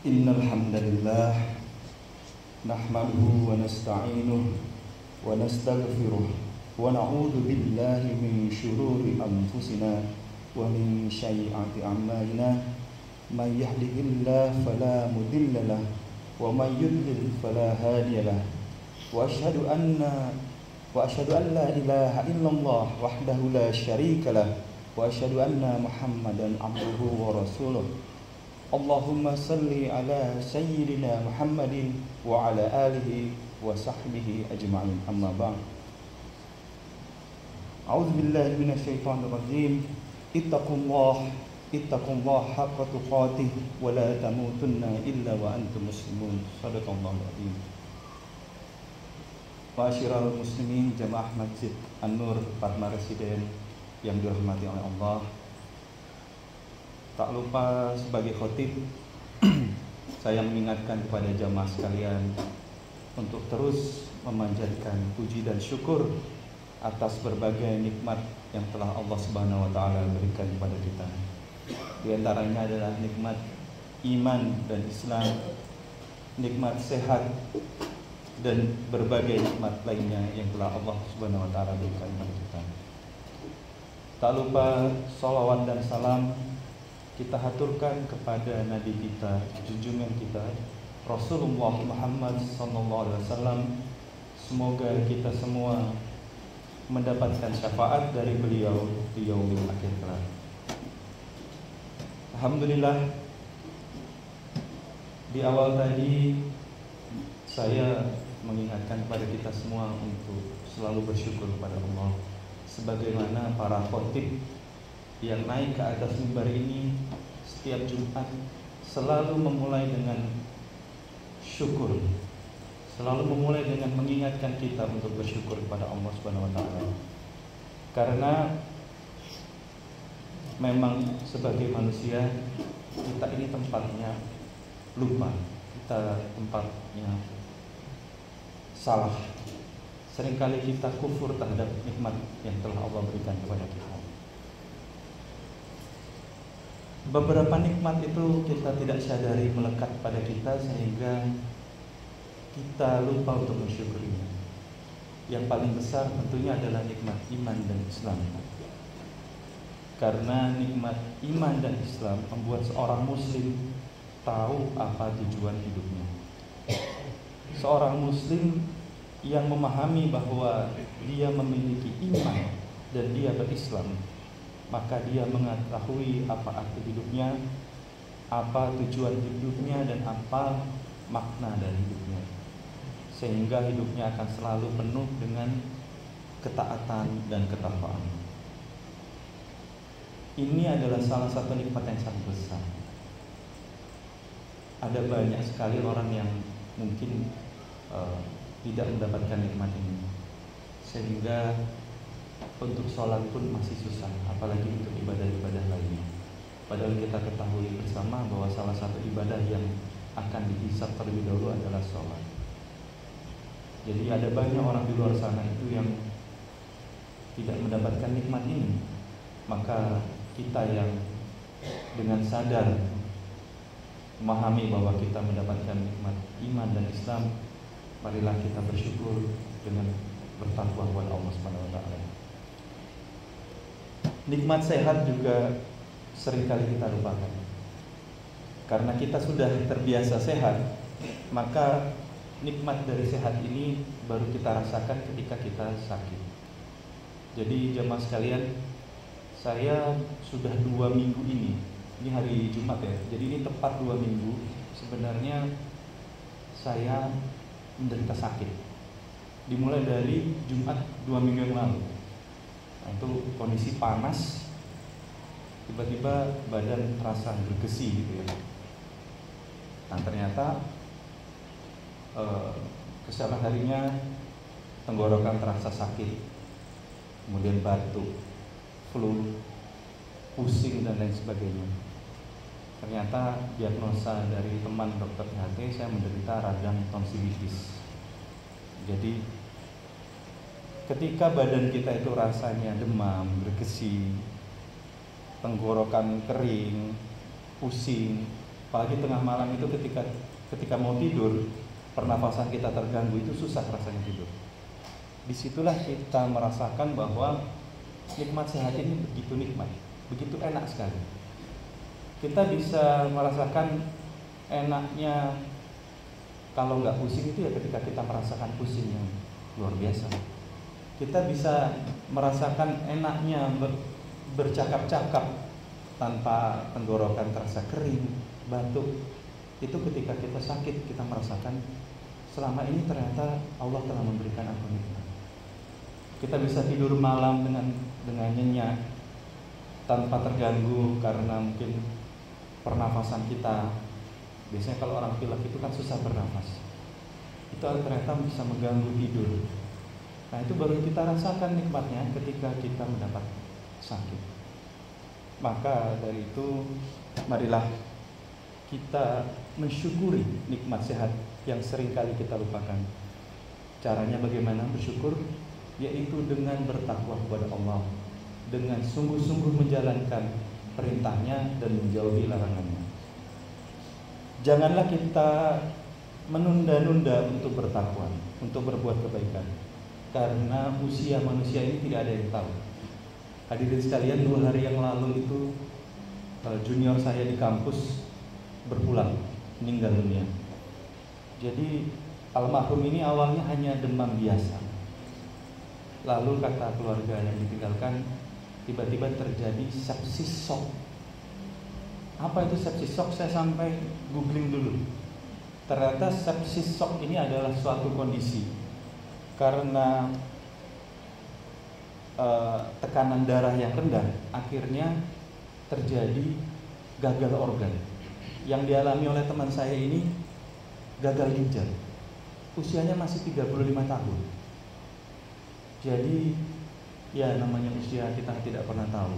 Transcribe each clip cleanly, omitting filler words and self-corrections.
Innal hamdalillah nahmaduhu wa nasta'inuhu wa nastaghfiruh wa na'udzu billahi min shururi anfusina wa min sayyiati a'malina may yahdihillahu fala mudilla lahu wa may yudlil fala hadiya lahu wa asyhadu an la ilaha illallah wahdahu la syarika lahu wa asyhadu anna Muhammadan abduhu wa rasuluh. Allahumma salli ala sayyidina Muhammadin wa ala alihi wa sahbihi ajma'in, amma ba'd. A'udzu billahi minasyaitonir rajim. Ittaqullah haqqa tuqatih wa la tamutunna illa wa antum muslimun. Shadaqallahul azim. Ma'asyiral muslimin jamaah Masjid An-Nur Padma Residen yang dirahmati oleh Allah. Tak lupa sebagai khotib saya mengingatkan kepada jamaah sekalian untuk terus memanjatkan puji dan syukur atas berbagai nikmat yang telah Allah Subhanahu wa taala berikan kepada kita. Di antaranya adalah nikmat iman dan Islam, nikmat sehat dan berbagai nikmat lainnya yang telah Allah Subhanahu wa taala berikan kepada kita. Tak lupa salawat dan salam kita haturkan kepada Nabi kita, junjungan kita, Rasulullah Muhammad SAW. Semoga kita semua mendapatkan syafaat dari beliau di yaumil akhir kelak. Alhamdulillah, di awal tadi saya mengingatkan kepada kita semua untuk selalu bersyukur kepada Allah, sebagaimana para khotib yang naik ke atas mimbar ini setiap Jumat selalu memulai dengan syukur, selalu memulai dengan mengingatkan kita untuk bersyukur kepada Allah Subhanahu wa taala. Karena memang sebagai manusia kita ini tempatnya lupa, kita tempatnya salah. Seringkali kita kufur terhadap nikmat yang telah Allah berikan kepada kita. Beberapa nikmat itu kita tidak sadari melekat pada kita sehingga kita lupa untuk mensyukurinya. Yang paling besar tentunya adalah nikmat iman dan Islam. Karena nikmat iman dan Islam membuat seorang muslim tahu apa tujuan hidupnya. Seorang muslim yang memahami bahwa dia memiliki iman dan dia berislam, maka dia mengetahui apa arti hidupnya, apa tujuan hidupnya, dan apa makna dari hidupnya. Sehingga hidupnya akan selalu penuh dengan ketaatan dan ketakwaan. Ini adalah salah satu nikmat yang sangat besar. Ada banyak sekali orang yang mungkin tidak mendapatkan nikmat ini, sehingga untuk sholat pun masih susah, apalagi untuk ibadah-ibadah lainnya. Padahal kita ketahui bersama bahwa salah satu ibadah yang akan dihisab terlebih dahulu adalah sholat. Jadi ada banyak orang di luar sana itu yang tidak mendapatkan nikmat ini. Maka kita yang dengan sadar memahami bahwa kita mendapatkan nikmat iman dan Islam, marilah kita bersyukur dengan bertakwa kepada Allah Subhanahu wa taala. Nikmat sehat juga seringkali kita lupakan. Karena kita sudah terbiasa sehat, maka nikmat dari sehat ini baru kita rasakan ketika kita sakit. Jadi jemaah sekalian, saya sudah 2 minggu ini hari Jumat ya, jadi ini tepat 2 minggu sebenarnya saya menderita sakit. Dimulai dari Jumat 2 minggu yang lalu. Nah, itu kondisi panas, tiba-tiba badan terasa bergesi gitu ya. Nah ternyata keesokan harinya tenggorokan terasa sakit, kemudian batuk, flu, pusing dan lain sebagainya. Ternyata diagnosa dari teman dokter PHT, saya menderita radang tonsilitis. Jadi ketika badan kita itu rasanya demam, bergesi, tenggorokan kering, pusing, Apalagi tengah malam itu ketika mau tidur, pernafasan kita terganggu, itu susah rasanya tidur. Disitulah kita merasakan bahwa nikmat sehat ini begitu nikmat, begitu enak sekali. Kita bisa merasakan enaknya kalau nggak pusing itu ya ketika kita merasakan pusing yang luar biasa. Kita bisa merasakan enaknya bercakap-cakap tanpa tenggorokan terasa kering, batuk. Itu ketika kita sakit, kita merasakan selama ini ternyata Allah telah memberikan aku nikmat. Kita bisa tidur malam dengan nyenyak tanpa terganggu karena mungkin pernafasan kita. Biasanya kalau orang pilek itu kan susah bernafas. Itu ternyata bisa mengganggu tidur. Nah, itu baru kita rasakan nikmatnya ketika kita mendapat sakit. Maka dari itu, marilah kita mensyukuri nikmat sehat yang sering kali kita lupakan. Caranya bagaimana bersyukur? Yaitu dengan bertakwa kepada Allah, dengan sungguh-sungguh menjalankan perintahnya dan menjauhi larangannya. Janganlah kita menunda-nunda untuk bertakwa, untuk berbuat kebaikan, karena usia manusia ini tidak ada yang tahu. Hadirin sekalian, 2 hari yang lalu itu junior saya di kampus berpulang, meninggal dunia. Jadi almarhum ini awalnya hanya demam biasa. Lalu kata keluarga yang ditinggalkan, tiba-tiba terjadi sepsis shock. Apa itu sepsis shock? Saya sampai googling dulu. Ternyata sepsis shock ini adalah suatu kondisi karena tekanan darah yang rendah, akhirnya terjadi gagal organ. Yang dialami oleh teman saya ini gagal ginjal. Usianya masih 35 tahun. Jadi ya namanya usia kita tidak pernah tahu.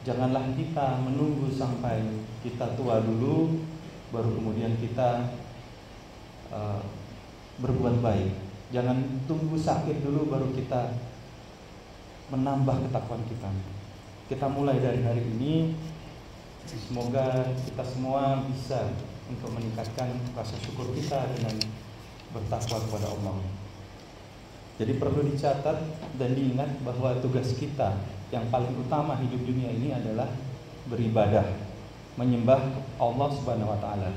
Janganlah kita menunggu sampai kita tua dulu baru kemudian kita berbuat baik. Jangan tunggu sakit dulu baru kita menambah ketakwaan kita. Kita mulai dari hari ini. Semoga kita semua bisa untuk meningkatkan rasa syukur kita dengan bertakwa kepada Allah. Jadi perlu dicatat dan diingat bahwa tugas kita yang paling utama hidup dunia ini adalah beribadah, menyembah Allah Subhanahu wa taala.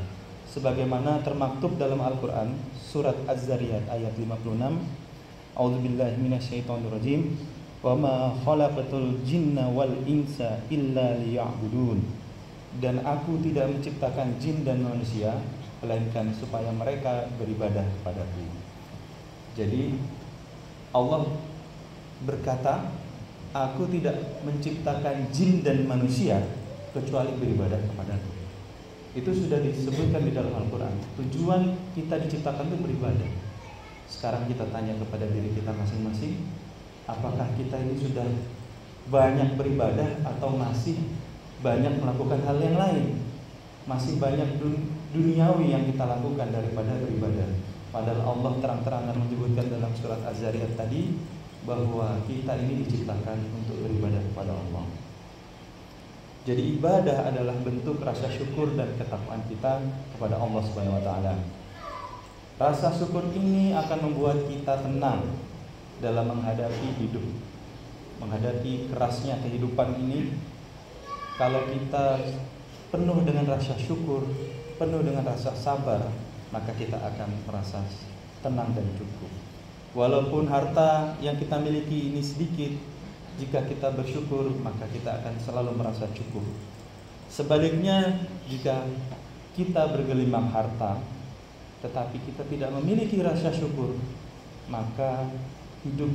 Sebagaimana termaktub dalam Al-Qur'an surat Az-Zariyat ayat 56, A'udzubillahi minasyaitonirrajim, wa ma khalaqatul jinna wal insa illa liya'budun. Dan aku tidak menciptakan jin dan manusia melainkan supaya mereka beribadah kepadaku. Jadi Allah berkata, aku tidak menciptakan jin dan manusia kecuali beribadah kepadaku. Itu sudah disebutkan di dalam Al-Quran. Tujuan kita diciptakan itu beribadah. Sekarang kita tanya kepada diri kita masing-masing, apakah kita ini sudah banyak beribadah atau masih banyak melakukan hal yang lain? Masih banyak duniawi yang kita lakukan daripada beribadah. Padahal Allah terang-terangan menyebutkan dalam surat Az-Zariyat tadi bahwa kita ini diciptakan untuk beribadah kepada Allah. Jadi ibadah adalah bentuk rasa syukur dan ketakwaan kita kepada Allah Subhanahu wa taala. Rasa syukur ini akan membuat kita tenang dalam menghadapi hidup, menghadapi kerasnya kehidupan ini. Kalau kita penuh dengan rasa syukur, penuh dengan rasa sabar, maka kita akan merasa tenang dan cukup. Walaupun harta yang kita miliki ini sedikit, jika kita bersyukur, maka kita akan selalu merasa cukup. Sebaliknya, jika kita bergelimang harta, tetapi kita tidak memiliki rasa syukur, maka hidup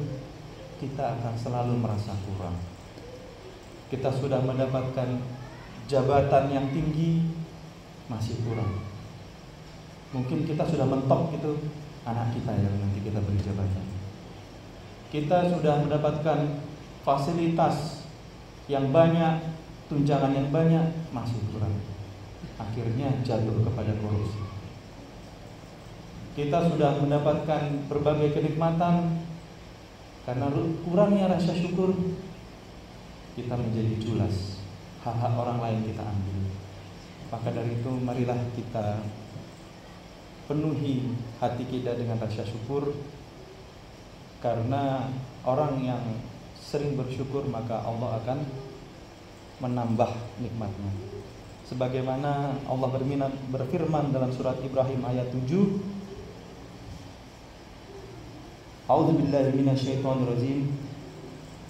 kita akan selalu merasa kurang. Kita sudah mendapatkan jabatan yang tinggi, masih kurang. Mungkin kita sudah mentok itu anak kita yang nanti kita beri jabatan. Kita sudah mendapatkan fasilitas yang banyak, tunjangan yang banyak, masih kurang. Akhirnya jatuh kepada korupsi. Kita sudah mendapatkan berbagai kenikmatan, karena kurangnya rasa syukur, kita menjadi culas. Hak-hak orang lain kita ambil. Maka dari itu marilah kita penuhi hati kita dengan rasa syukur, karena orang yang sering bersyukur maka Allah akan menambah nikmatnya. Sebagaimana Allah berfirman dalam surat Ibrahim ayat 7, A'udzubillahi minasyaitonirrajim.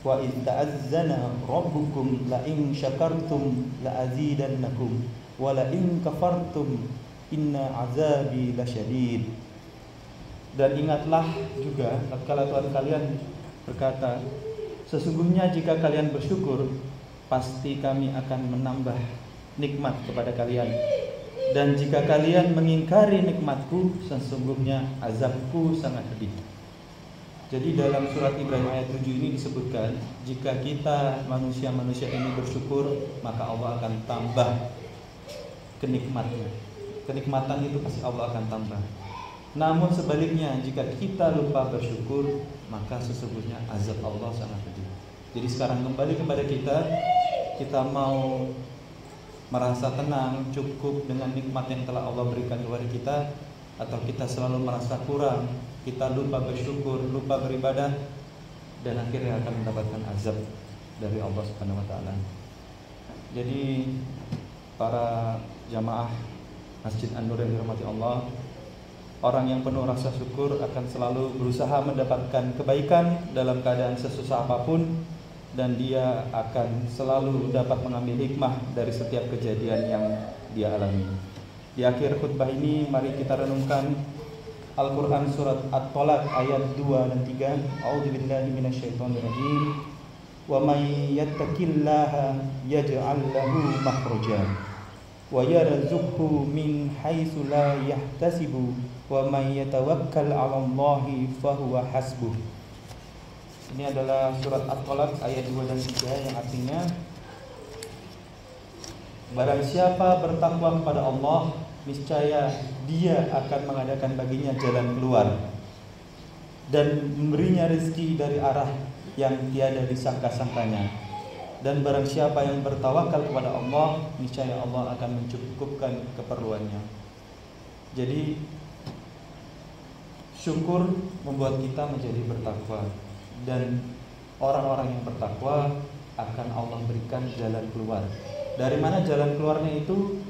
Wa idz ta'azzana rabbukum la in syakartum la azidannakum wa la in kafartum inna azabi lasyadid. Dan ingatlah juga tatkala Tuhan kalian berkata, sesungguhnya jika kalian bersyukur, pasti kami akan menambah nikmat kepada kalian. Dan jika kalian mengingkari nikmatku, sesungguhnya azabku sangat pedih. Jadi dalam surat Ibrahim ayat 7 ini disebutkan, jika kita manusia-manusia ini bersyukur, maka Allah akan tambah kenikmatan. Kenikmatan itu pasti Allah akan tambah. Namun sebaliknya, jika kita lupa bersyukur, maka sesungguhnya azab Allah sangat pedih. Jadi sekarang kembali kepada kita mau merasa tenang, cukup dengan nikmat yang telah Allah berikan kepada kita, atau kita selalu merasa kurang, kita lupa bersyukur, lupa beribadah, dan akhirnya akan mendapatkan azab dari Allah Subhanahu wa taala. Jadi para jamaah Masjid An-Nur yang dirahmati Allah, orang yang penuh rasa syukur akan selalu berusaha mendapatkan kebaikan dalam keadaan sesusah apapun, dan dia akan selalu dapat mengambil hikmah dari setiap kejadian yang dia alami. Di akhir khutbah ini mari kita renungkan Al-Quran surat At-Tolak ayat 2 dan 3. A'udzubillahi minasyaitonirrajim. Wa may yattaqillaha yaj'al lahu makhraja wa yarzuqhu min haitsu la yahtasibu wa may yatawakkal 'ala Allahi fahuwa hasbuh. Ini adalah surat At-Tolak ayat 2 dan 3 yang artinya, barang siapa bertakwa kepada Allah, niscaya dia akan mengadakan baginya jalan keluar dan memberinya rezeki dari arah yang tiada disangka-sangkanya. Dan barang siapa yang bertawakal kepada Allah, niscaya Allah akan mencukupkan keperluannya. Jadi syukur membuat kita menjadi bertakwa, dan orang-orang yang bertakwa akan Allah berikan jalan keluar. Dari mana jalan keluarnya itu?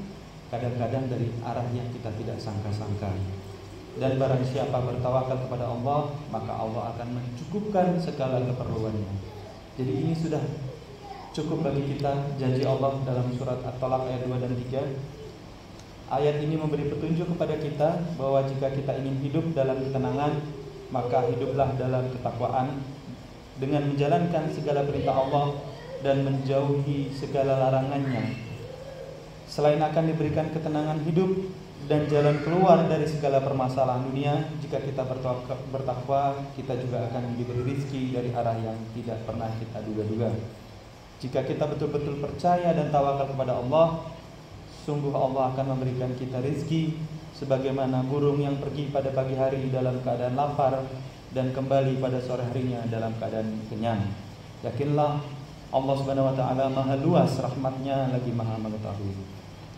Kadang-kadang dari arah yang kita tidak sangka-sangka. Dan barang siapa bertawakal kepada Allah, maka Allah akan mencukupkan segala keperluannya. Jadi ini sudah cukup bagi kita janji Allah dalam surat At-Tolak ayat 2 dan 3. Ayat ini memberi petunjuk kepada kita bahwa jika kita ingin hidup dalam ketenangan, maka hiduplah dalam ketakwaan dengan menjalankan segala perintah Allah dan menjauhi segala larangannya. Selain akan diberikan ketenangan hidup dan jalan keluar dari segala permasalahan dunia, jika kita bertakwa, kita juga akan diberi rezeki dari arah yang tidak pernah kita duga-duga. Jika kita betul-betul percaya dan tawakal kepada Allah, sungguh Allah akan memberikan kita rezeki sebagaimana burung yang pergi pada pagi hari dalam keadaan lapar dan kembali pada sore harinya dalam keadaan kenyang. Yakinlah Allah Subhanahu wa taala Maha luas rahmatnya lagi Maha mengetahui.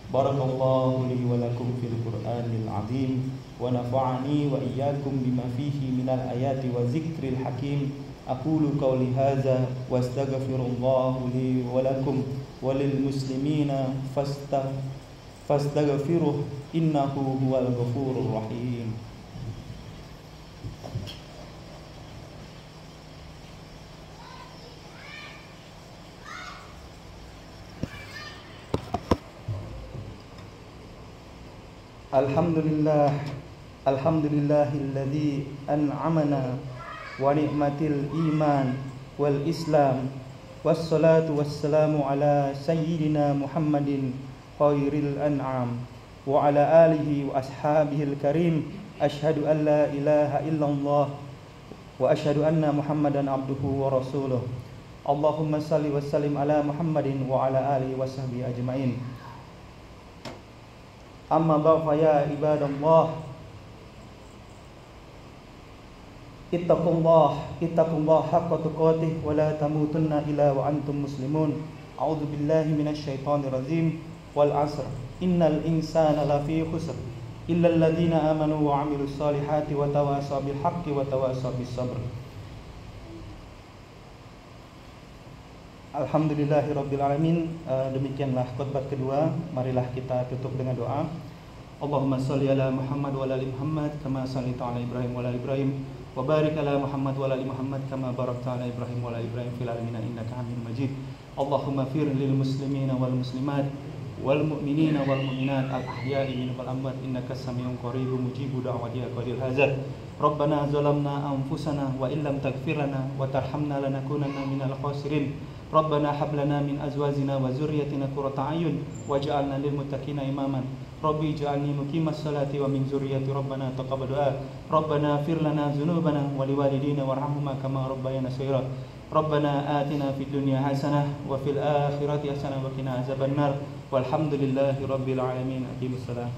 Barakallahu li wa lakum fil Qur'anil azim wa nafa'ani wa iyyakum bima fihi minal ayati wa zikril hakim. Aqulu qawli hadza wa astaghfirullah li wa lakum wa lil muslimina fastaghfiruh innahu huwal ghafurur rahim. Alhamdulillah, alhamdulillahilladzi an'amana wa ni'matil iman wal islam, wassalatu wassalamu ala sayyidina Muhammadin khairil an'am wa ala alihi wa ashabihil karim. Asyhadu an la ilaha illallah wa asyhadu anna Muhammadan abduhu wa rasuluh. Allahumma salli wa sallim ala Muhammadin wa ala alihi wa sahbihi ajmain. Amma ba'd ya ibadallah, ittaqullah haqqa tuqatih wa la tamutunna illa wa antum muslimun. A'udzu billahi minasyaitonir rajim. wal 'asr innal insana lafi khusr illa alladziina aamanu wa 'amilus solihati wa tawassaw bil haqqi wa tawassaw bis sabr. Alhamdulillahirabbil alamin. Demikianlah khutbah kedua. Marilah kita tutup dengan doa. Allahumma shalli ala Muhammad wa ala ali Muhammad kama shallaita ala Ibrahim wa ala ali Ibrahim wa barik ala Muhammad wa ala ali Muhammad kama barakta ala Ibrahim wa ala ali Ibrahim fil alamin innaka Hamidum Majid. Allahumma fir lil muslimina wal muslimat wal mu'minina wal mu'minat al ahya'i minhum wal amwat innaka samiun qaribun mujibu da'wati ya qadir hazat. Rabbana zalamna anfusana wa illam taghfir lana wa tarhamna lanakunanna minal khasirin. Rabbana hab lana min azwajina wa dzurriyyatina qurrata a'yun waj'alna lil muttaqina imaman. Rabbi ij'alni muqimas salati wa min dzurriyyati Rabbana taqabbal du'a. Rabbana ighfir lana dzunubana wa liwalidayna warhamhuma kama rabbayana shaghira. Rabbana atina fid dunya hasanah wa fil akhirati hasanah wa qina azabannar. Walhamdulillahi rabbil alamin. Aqimussalam.